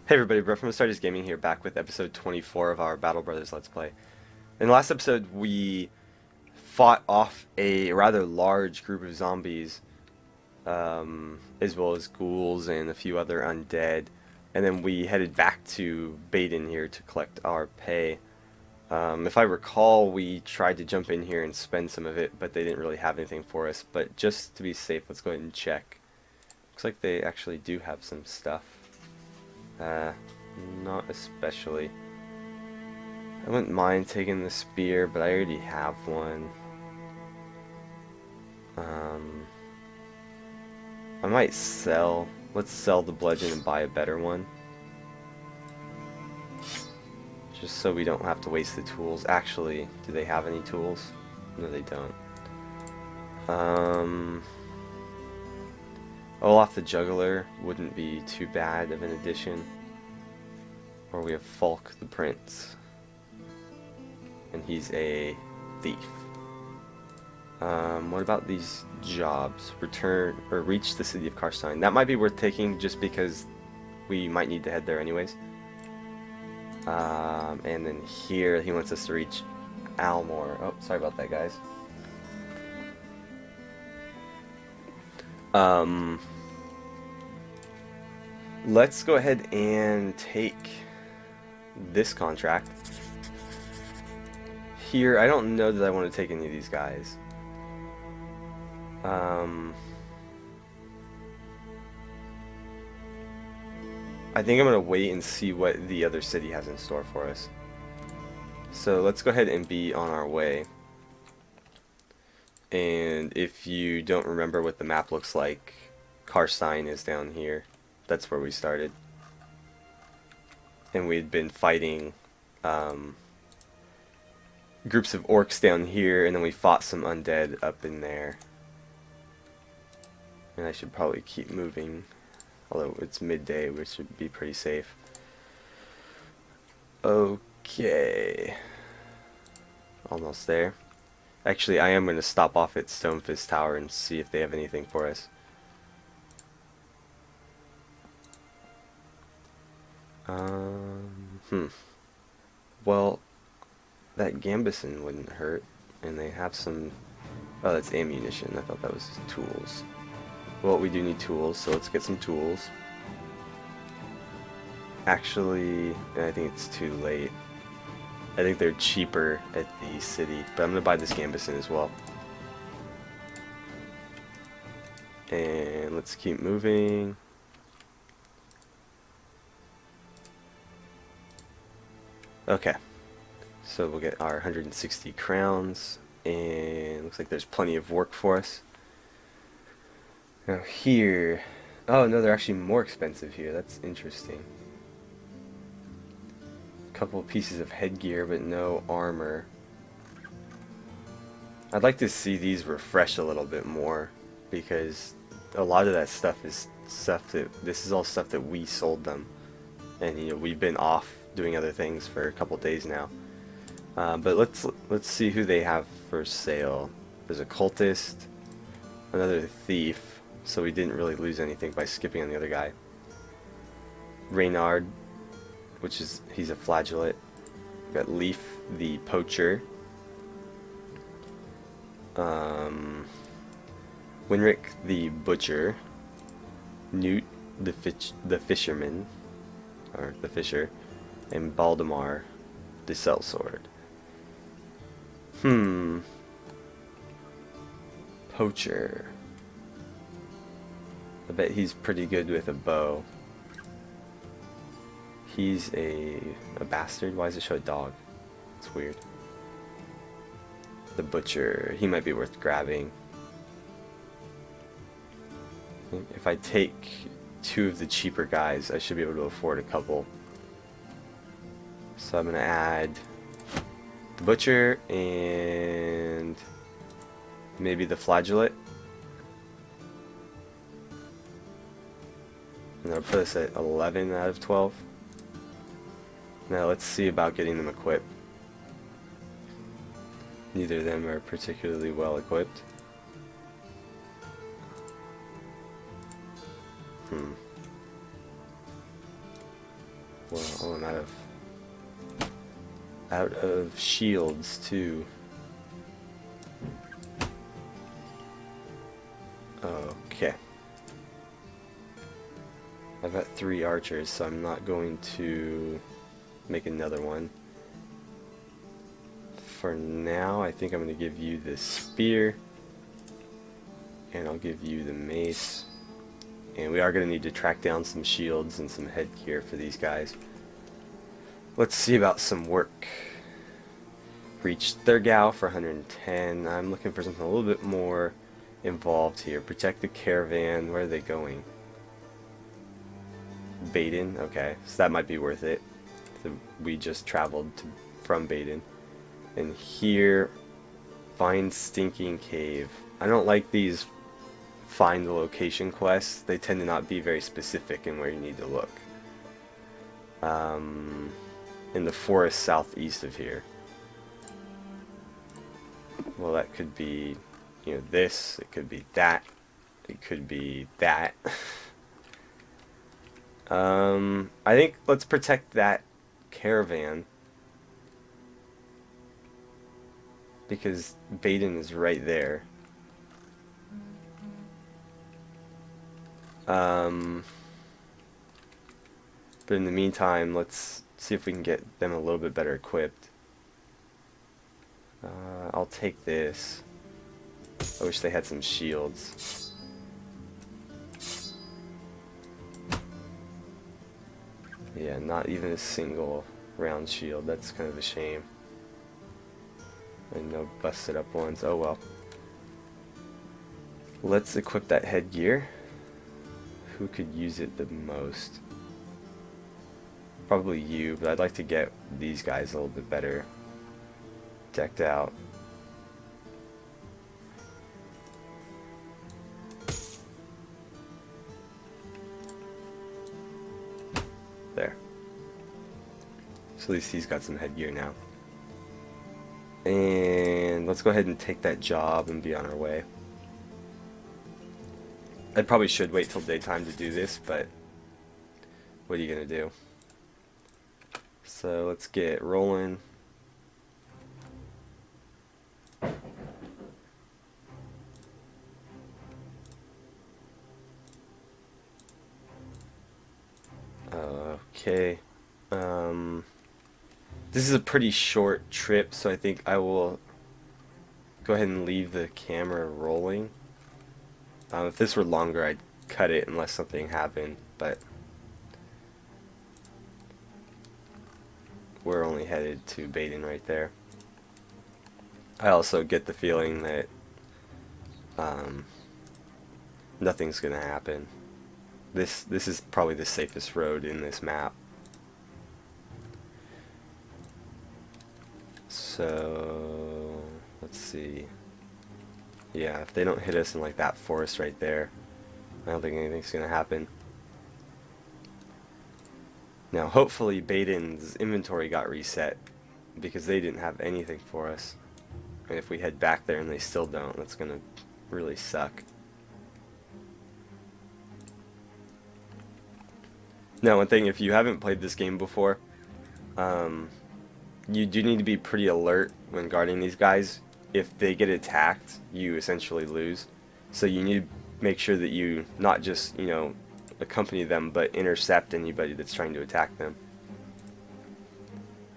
Hey everybody, Bro from Stardust Gaming here, back with episode 24 of our Battle Brothers Let's Play. In the last episode, we fought off a rather large group of zombies, as well as ghouls and a few other undead, and then we headed back to Baden here to collect our pay. If I recall, we tried to jump in here and spend some of it, but they didn't really have anything for us. But just to be safe, let's go ahead and check. Looks like they actually do have some stuff. Not especially. I wouldn't mind taking the spear, but I already have one. I might sell. Let's sell the bludgeon and buy a better one. Just so we don't have to waste the tools. Actually, do they have any tools? No, they don't. Olaf the Juggler wouldn't be too bad of an addition. Or we have Falk the Prince. And he's a thief. What about these jobs? Return or reach the city of Karstein. That might be worth taking just because we might need to head there anyways. And then here he wants us to reach Almor. Oh, sorry about that, guys. Let's go ahead and take this contract. Here, I don't know that I want to take any of these guys. I think I'm going to wait and see what the other city has in store for us. So let's go ahead and be on our way. And if you don't remember what the map looks like, Karstein is down here. That's where we started. And we'd been fighting groups of orcs down here, and then we fought some undead up in there. And I should probably keep moving. Although it's midday, we should be pretty safe. Okay. Almost there. Actually, I am going to stop off at Stonefist Tower and see if they have anything for us. Well, that Gambison wouldn't hurt. And they have some... Oh, that's ammunition. I thought that was tools. Well, we do need tools, so let's get some tools. Actually, I think it's too late. I think they're cheaper at the city, but I'm going to buy this Gambison as well. And let's keep moving. Okay, so we'll get our 160 crowns, and looks like there's plenty of work for us. Now here, oh no, they're actually more expensive here. That's interesting. Couple of pieces of headgear, but no armor. I'd like to see these refresh a little bit more, because a lot of that stuff is stuff that, this is all stuff that we sold them, and you know, we've been off doing other things for a couple days now. But let's see who they have for sale. There's a cultist, another thief. So we didn't really lose anything by skipping on the other guy. Reynard, which is, he's a flagellate. We got Leaf the poacher. Winrick the butcher. Newt the fisherman, or the fisher, and Baldemar the sellsword. Poacher. I bet he's pretty good with a bow. He's a bastard? Why does it show a dog? It's weird. The butcher, he might be worth grabbing. If I take two of the cheaper guys, I should be able to afford a couple. So I'm going to add the butcher and maybe the flagellate. And that'll put us at 11 out of 12. Now let's see about getting them equipped. Neither of them are particularly well equipped. Well, oh, I'm out of shields too. Okay. I've got 3 archers, so I'm not going to make another one. For now, I think I'm going to give you the spear, and I'll give you the mace. And we are going to need to track down some shields and some headgear for these guys. Let's see about some work. Reach Thurgow for 110. I'm looking for something a little bit more involved here. Protect the caravan. Where are they going? Baden? Okay, so that might be worth it. So we just traveled from Baden. And here, find Stinking Cave. I don't like these find the location quests. They tend to not be very specific in where you need to look. In the forest southeast of here. Well, that could be, you know, this. It could be that. It could be that. I think let's protect that caravan. Because Baden is right there. But in the meantime, let's see if we can get them a little bit better equipped. I'll take this. I wish they had some shields. Yeah, not even a single round shield. That's kind of a shame. And no busted up ones. Oh well. Let's equip that headgear. Who could use it the most? Probably you, but I'd like to get these guys a little bit better decked out. There. So at least he's got some headgear now. And let's go ahead and take that job and be on our way. I probably should wait till daytime to do this, but what are you gonna do? So let's get rolling. Okay. This is a pretty short trip, so I think I will go ahead and leave the camera rolling. If this were longer, I'd cut it unless something happened, but we're only headed to Baden right there. I also get the feeling that nothing's gonna happen. This is probably the safest road in this map. So let's see. Yeah, if they don't hit us in like that forest right there, I don't think anything's gonna happen. Now hopefully Baden's inventory got reset, because they didn't have anything for us. And if we head back there and they still don't, that's gonna really suck. Now one thing, if you haven't played this game before, you do need to be pretty alert when guarding these guys. If they get attacked, you essentially lose. So you need to make sure that you not just, you know, accompany them, but intercept anybody that's trying to attack them.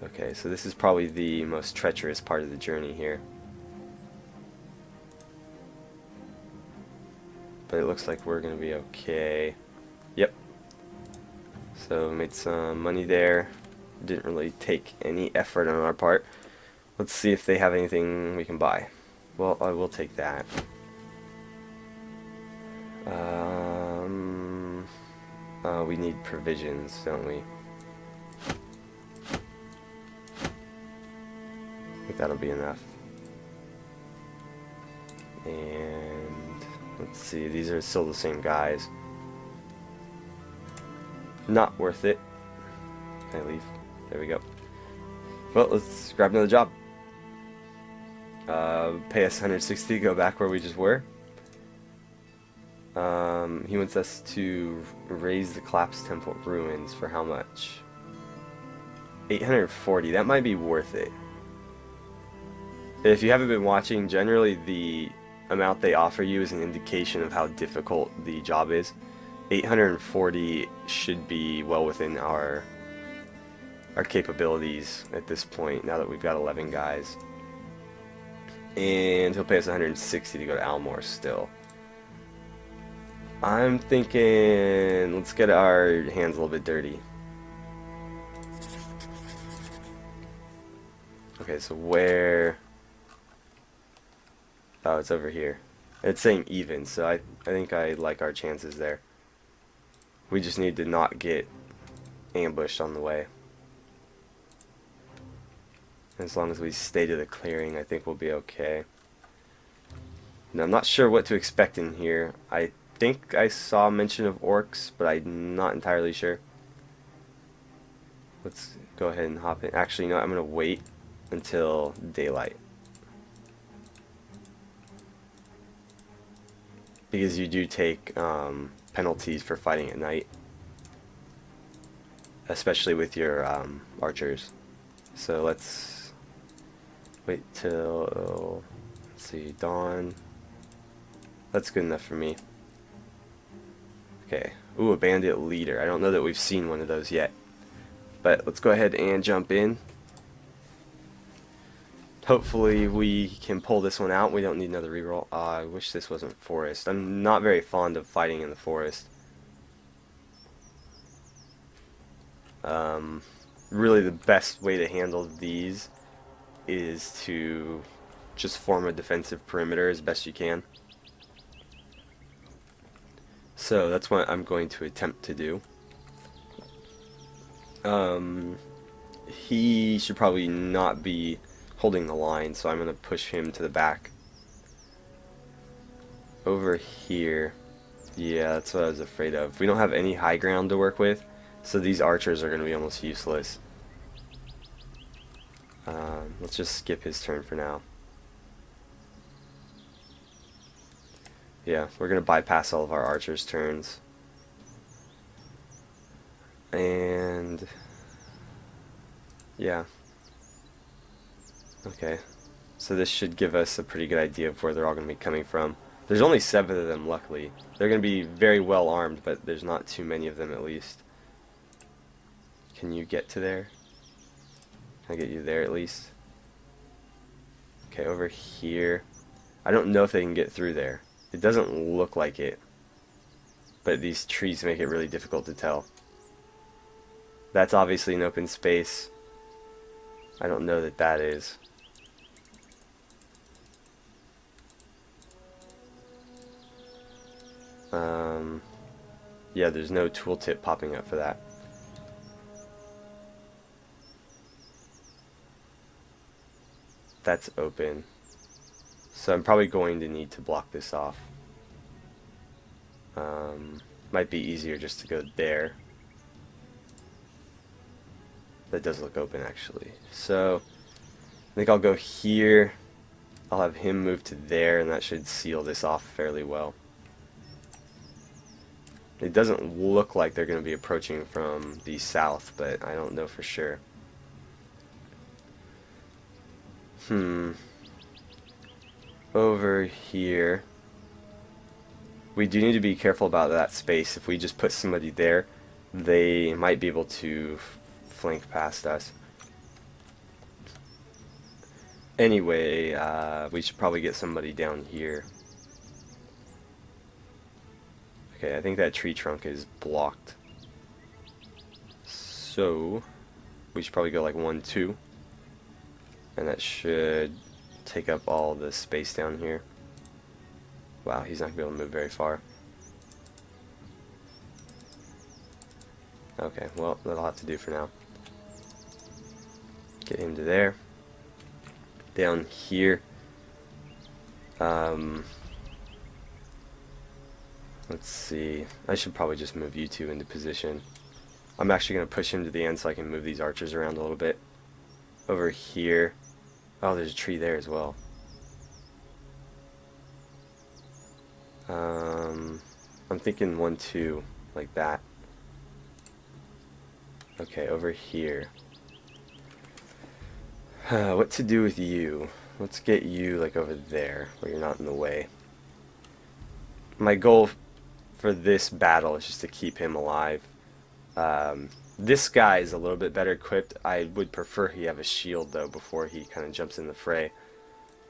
Okay, so this is probably the most treacherous part of the journey here. But it looks like we're gonna be okay. Yep. So made some money there. Didn't really take any effort on our part. Let's see if they have anything we can buy. Well, I will take that. We need provisions, don't we? I think that'll be enough. And let's see, these are still the same guys. Not worth it. Can I leave? There we go. Well, let's grab another job. Pay us 160, go back where we just were. He wants us to raise the collapsed temple ruins for how much? 840, that might be worth it. If you haven't been watching, generally the amount they offer you is an indication of how difficult the job is. 840 should be well within our capabilities at this point, now that we've got 11 guys. And he'll pay us 160 to go to Almore still. I'm thinking let's get our hands a little bit dirty. Okay, so where... Oh, it's over here. It's saying even, so I think I like our chances there. We just need to not get ambushed on the way. As long as we stay to the clearing, I think we'll be okay. Now, I'm not sure what to expect in here. I think I saw mention of orcs, but I'm not entirely sure. Let's go ahead and hop in. Actually, no, I'm going to wait until daylight. Because you do take penalties for fighting at night. Especially with your archers. So let's wait till, let's see, dawn. That's good enough for me. Okay. Ooh, a bandit leader. I don't know that we've seen one of those yet. But let's go ahead and jump in. Hopefully we can pull this one out. We don't need another reroll. I wish this wasn't forest. I'm not very fond of fighting in the forest. Really the best way to handle these is to just form a defensive perimeter as best you can. So that's what I'm going to attempt to do. He should probably not be holding the line, so I'm going to push him to the back. Over here, yeah, that's what I was afraid of. We don't have any high ground to work with, so these archers are going to be almost useless. Let's just skip his turn for now. Yeah, we're going to bypass all of our archers' turns. And yeah. Okay. So this should give us a pretty good idea of where they're all going to be coming from. There's only 7 of them, luckily. They're going to be very well armed, but there's not too many of them at least. Can you get to there? Can I get you there at least? Okay, over here. I don't know if they can get through there. It doesn't look like it. But these trees make it really difficult to tell. That's obviously an open space. I don't know that that is. Yeah, there's no tooltip popping up for that. That's open. So I'm probably going to need to block this off. Might be easier just to go there. That does look open actually. So I think I'll go here. I'll have him move to there, and that should seal this off fairly well. It doesn't look like they're going to be approaching from the south, but I don't know for sure. Over here. We do need to be careful about that space. If we just put somebody there, they might be able to flank past us. Anyway, we should probably get somebody down here. Okay, I think that tree trunk is blocked. So, we should probably go like 1, 2. And that should take up all the space down here. Wow, he's not going to be able to move very far. Okay, well, that'll have to do for now. Get him to there. Down here. Let's see. I should probably just move you two into position. I'm actually going to push him to the end so I can move these archers around a little bit. Over here. Oh, there's a tree there as well. I'm thinking 1, 2, like that. Okay, over here. What to do with you? Let's get you like over there where you're not in the way. My goal for this battle is just to keep him alive. This guy is a little bit better equipped. I would prefer he have a shield though before he kind of jumps in the fray.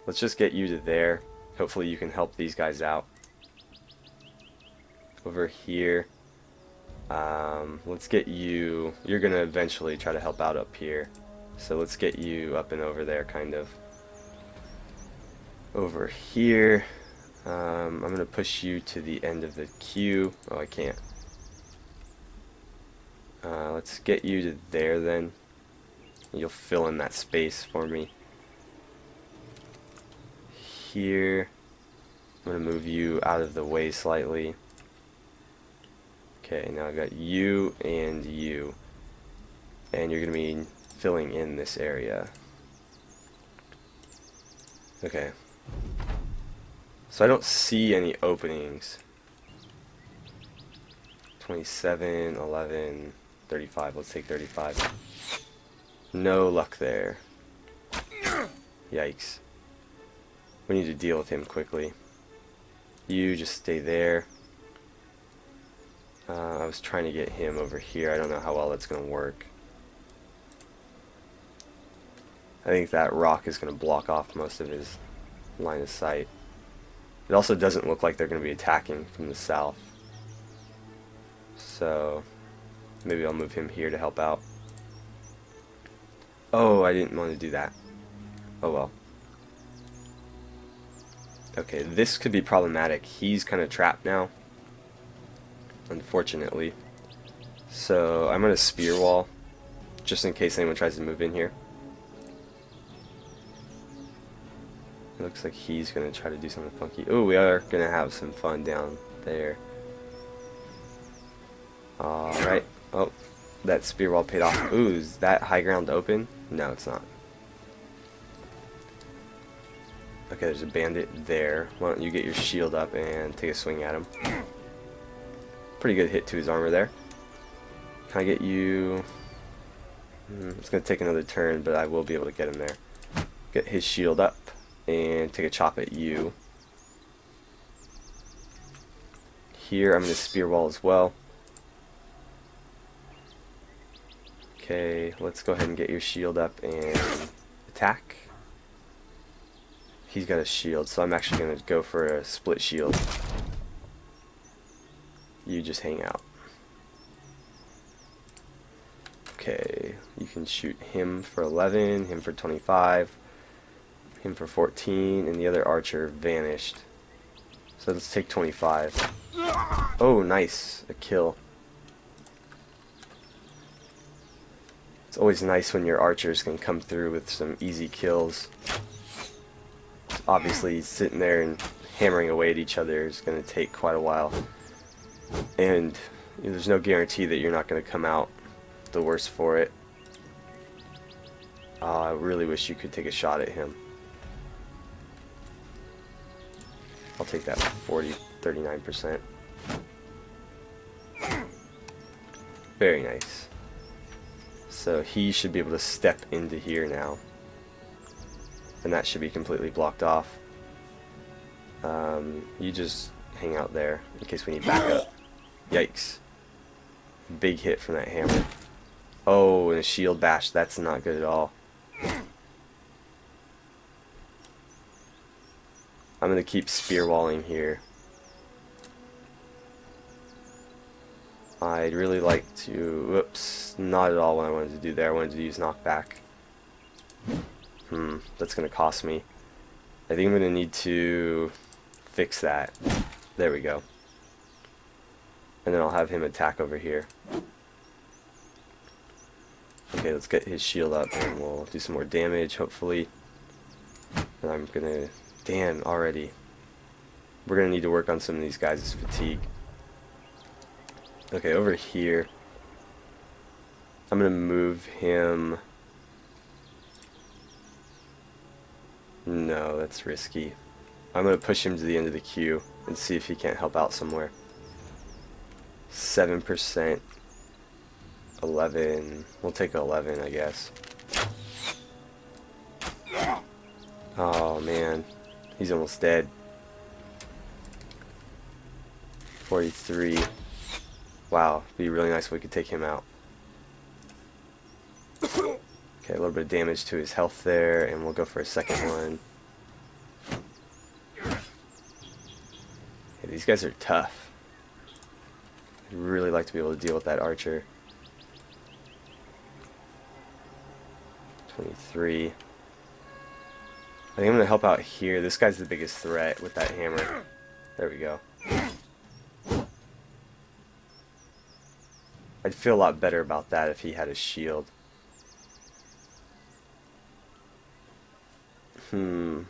Let's just get you to there. Hopefully you can help these guys out. Over here. Let's get you. You're gonna eventually try to help out up here. So let's get you up and over there, kind of. Over here. I'm gonna push you to the end of the queue. Oh, I can't. Let's get you to there then. You'll fill in that space for me. Here. I'm gonna move you out of the way slightly. Okay, now I've got you and you. And you're gonna be filling in this area. Okay. So I don't see any openings. 27, 11, 35. Let's take 35. No luck there. Yikes. We need to deal with him quickly. You just stay there. I was trying to get him over here. I don't know how well that's going to work. I think that rock is going to block off most of his line of sight. It also doesn't look like they're going to be attacking from the south. So maybe I'll move him here to help out. Oh, I didn't want to do that. Oh well. Okay, this could be problematic. He's kind of trapped now, unfortunately. So I'm going to spear wall, just in case anyone tries to move in here. It looks like he's going to try to do something funky. Oh, we are going to have some fun down there. Alright. Oh, that spear wall paid off. Ooh, is that high ground open? No, it's not. Okay, there's a bandit there. Why don't you get your shield up and take a swing at him. Pretty good hit to his armor there. Can I get you... It's going to take another turn, but I will be able to get him there. Get his shield up and take a chop at you. Here, I'm going to spear wall as well. Okay, let's go ahead and get your shield up and attack. He's got a shield, so I'm actually going to go for a split shield. You just hang out. Okay, you can shoot him for 11, him for 25, him for 14, and the other archer vanished. So let's take 25. Oh, nice. A kill. It's always nice when your archers can come through with some easy kills. Obviously, sitting there and hammering away at each other is going to take quite a while. And there's no guarantee that you're not going to come out the worse for it. I really wish you could take a shot at him. I'll take that 39%. Very nice. So he should be able to step into here now. And that should be completely blocked off. You just hang out there in case we need backup. Yikes. Big hit from that hammer. Oh, and a shield bash. That's not good at all. I'm going to keep spear walling here. I'd really like to... Whoops. Not at all what I wanted to do there. I wanted to use knockback. That's going to cost me. I think I'm going to need to fix that. There we go. And then I'll have him attack over here. Okay, let's get his shield up and we'll do some more damage, hopefully. And I'm going to... Damn, already. We're going to need to work on some of these guys' fatigue. Okay, over here. I'm going to move him... No, that's risky. I'm going to push him to the end of the queue and see if he can't help out somewhere. 7%. 11. We'll take 11, I guess. Oh man, he's almost dead. 43. Wow, it'd be really nice if we could take him out. Okay, a little bit of damage to his health there, and we'll go for a second one. Okay, these guys are tough. I'd really like to be able to deal with that archer. 23. I think I'm going to help out here. This guy's the biggest threat with that hammer. There we go. I'd feel a lot better about that if he had a shield. I'm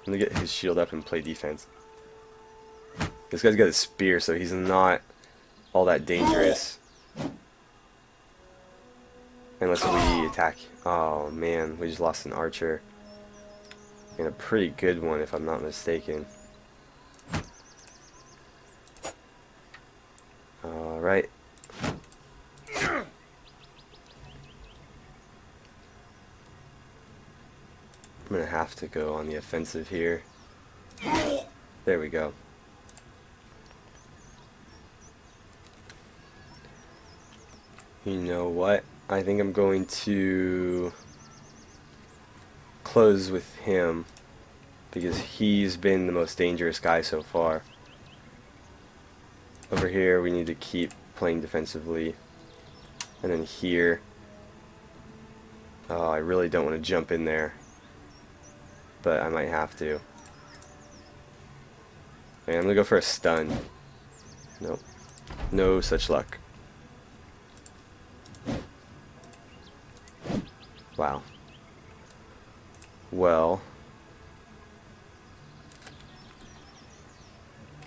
going to get his shield up and play defense. This guy's got a spear, so he's not all that dangerous. Unless we attack. Oh man, we just lost an archer. And a pretty good one if I'm not mistaken. Alright. I'm gonna have to go on the offensive here. There we go. You know what? I think I'm going to close with him because he's been the most dangerous guy so far. Over here we need to keep playing defensively. And then here, oh, I really don't want to jump in there, but I might have to. Okay, I'm gonna go for a stun. Nope, no such luck. Wow. Well,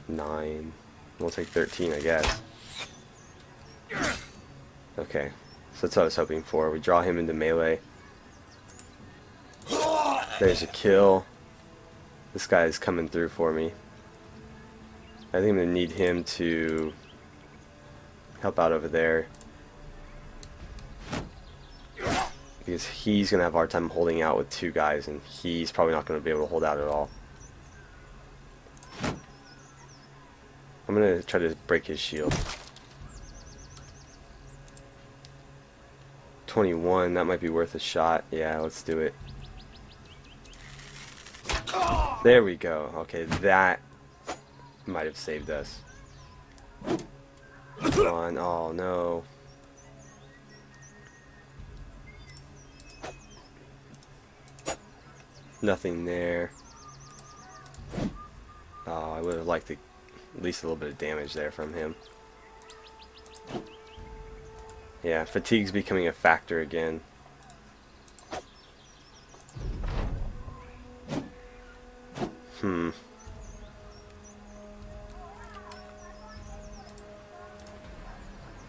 9. We'll take 13, I guess. Okay, so that's what I was hoping for. We draw him into melee. There's a kill. This guy is coming through for me. I think I'm going to need him to help out over there, because he's going to have a hard time holding out with 2 guys, and he's probably not going to be able to hold out at all. I'm going to try to break his shield. 21, that might be worth a shot. Yeah, let's do it. There we go. Okay, that might have saved us. Come on. Oh, no. Nothing there. Oh, I would have liked to, at least a little bit of damage there from him. Yeah, fatigue's becoming a factor again.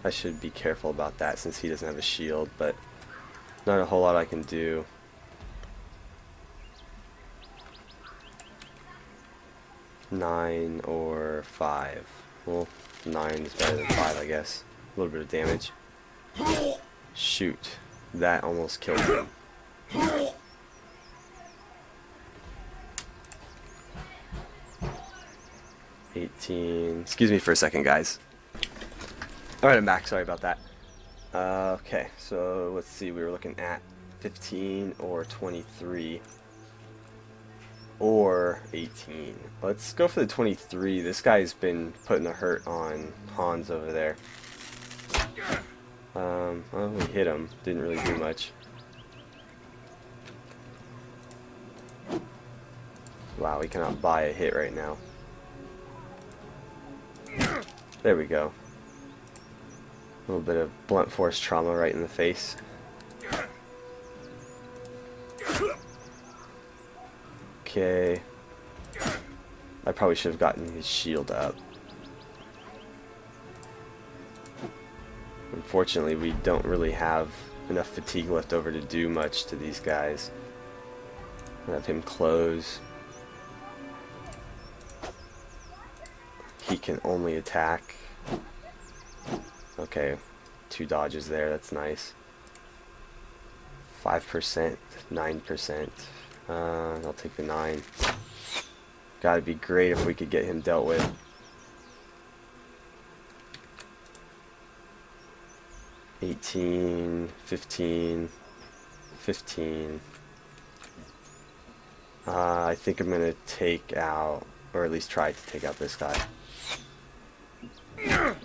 I should be careful about that since he doesn't have a shield, but not a whole lot I can do. Nine or 5. Well, 9 is better than 5, I guess. A little bit of damage. Shoot. That almost killed him. Excuse me for a second, guys. Alright, I'm back. Sorry about that. Okay, so let's see. We were looking at 15 or 23. Or 18. Let's go for the 23. This guy's been putting a hurt on Hans over there. Well, we hit him. Didn't really do much. Wow, we cannot buy a hit right now. There we go. A little bit of blunt force trauma right in the face. Okay. I probably should have gotten his shield up. Unfortunately, we don't really have enough fatigue left over to do much to these guys. I'll have him close. He can only attack. Okay, 2 dodges there, that's nice. 5%, 9%. I'll take the 9. Gotta be great if we could get him dealt with. $18, $15, $15. I think I'm gonna take out, or at least try to take out this guy. Yikes.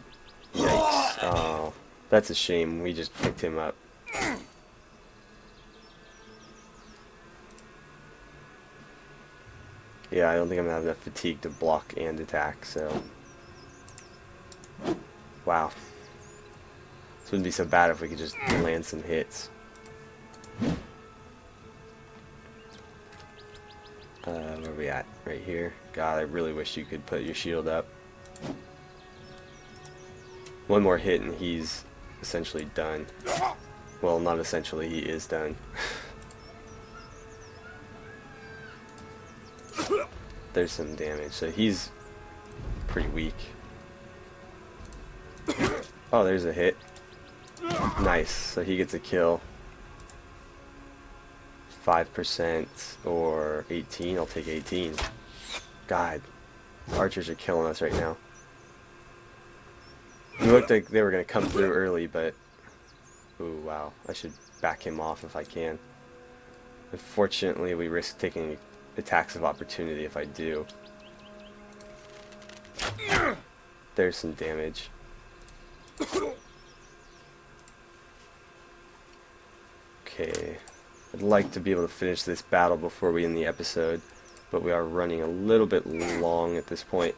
Oh, that's a shame. We just picked him up. Yeah, I don't think I'm gonna have enough fatigue to block and attack, so. Wow. This wouldn't be so bad if we could just land some hits. Where are we at? Right here. God, I really wish you could put your shield up. One more hit and he's essentially done. Well, not essentially, he is done. There's some damage, so he's pretty weak. Oh, there's a hit. Nice, so he gets a kill. 5% or 18, I'll take 18. God, archers are killing us right now. It looked like they were going to come through early, but... Ooh, wow, I should back him off if I can. Unfortunately, we risk taking attacks of opportunity if I do. There's some damage. Okay, I'd like to be able to finish this battle before we end the episode, but we are running a little bit long at this point.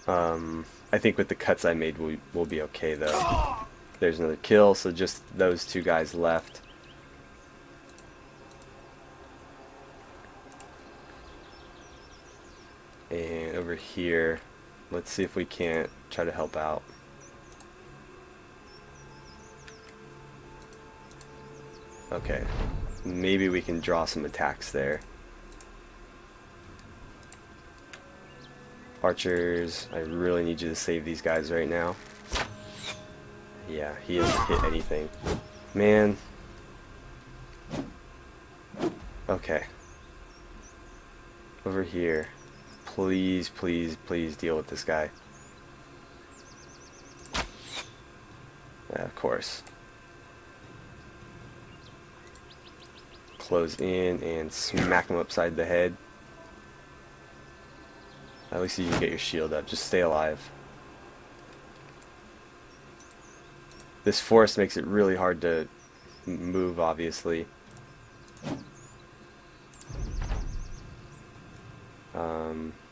I think with the cuts I made, we'll be okay though. There's another kill, so just those two guys left. And over here, let's see if we can't try to help out. Okay, maybe we can draw some attacks there. Archers, I really need you to save these guys right now. Yeah, he hasn't hit anything. Man. Okay. Over here. Please, please, please deal with this guy. Yeah, of course. Close in and smack him upside the head. At least you can get your shield up. Just stay alive. This forest makes it really hard to move, obviously.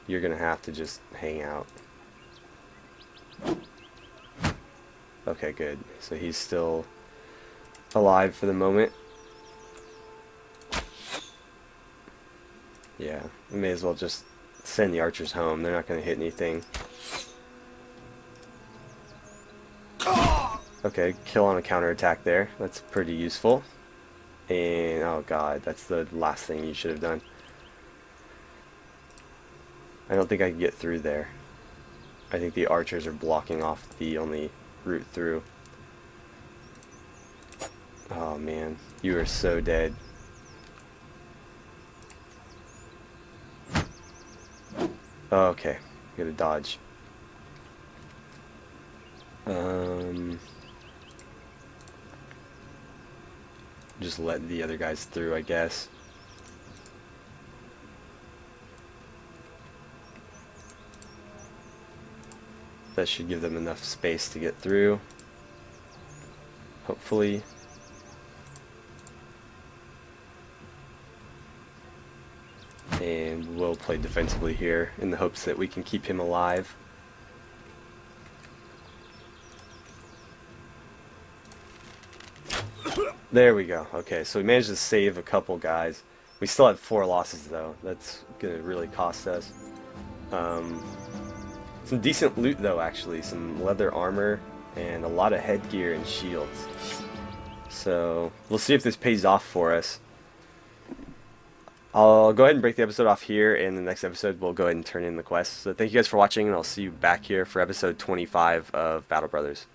You're gonna have to just hang out. Okay, good. So he's still alive for the moment. Yeah, we may as well just send the archers home. They're not gonna hit anything. Okay, kill on a counterattack there. That's pretty useful. And, oh god, that's the last thing you should have done. I don't think I can get through there. I think the archers are blocking off the only route through. Oh man, you are so dead. Oh, okay, gotta dodge. Just let the other guys through, I guess. That should give them enough space to get through. Hopefully. And we'll play defensively here in the hopes that we can keep him alive. There we go. Okay, so we managed to save a couple guys. We still had 4 losses though. That's gonna really cost us. Some decent loot though, actually. Some leather armor and a lot of headgear and shields. So we'll see if this pays off for us. I'll go ahead and break the episode off here, and the next episode we'll go ahead and turn in the quest. So thank you guys for watching, and I'll see you back here for episode 25 of Battle Brothers.